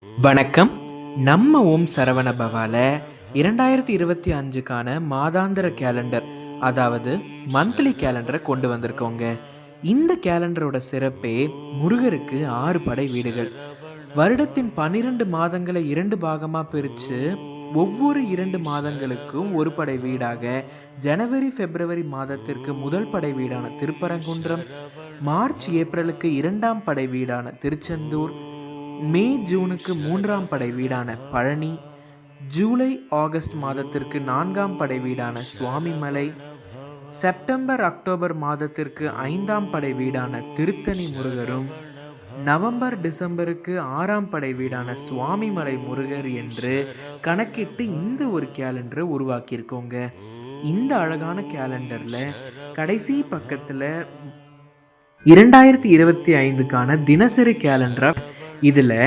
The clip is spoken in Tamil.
வணக்கம். நம்ம ஓம் சரவண பவால 2025க்கான மாதாந்திர கேலண்டர், அதாவது மந்த்லி கேலண்டரை கொண்டு வந்திருக்கோங்க. இந்த கேலண்டரோட சிறப்பே முருகருக்கு 6 படை வீடுகள். வருடத்தின் 12 மாதங்களை 2 பாகமா பிரிச்சு ஒவ்வொரு 2 மாதங்களுக்கும் ஒரு படை வீடாக ஜனவரி பிப்ரவரி மாதத்திற்கு முதல் படை வீடான திருப்பரங்குன்றம், மார்ச் ஏப்ரலுக்கு 2ஆம் படை வீடான திருச்செந்தூர், மே ஜூனுக்கு 3ஆம் படை வீடான பழனி, ஜூலை ஆகஸ்ட் மாதத்திற்கு 4ஆம் படை வீடான சுவாமிமலை, செப்டம்பர் அக்டோபர் மாதத்திற்கு 5ஆம் படை வீடான திருத்தணி முருகரும், நவம்பர் டிசம்பருக்கு 6ஆம் படை வீடான சுவாமிமலை முருகர் என்று கணக்கிட்டு இந்த ஒரு கேலண்டரை உருவாக்கியிருக்கோங்க. இந்த அழகான கேலண்டரில் கடைசி பக்கத்தில் 2025க்கான தினசரி கேலண்டரை, இதில்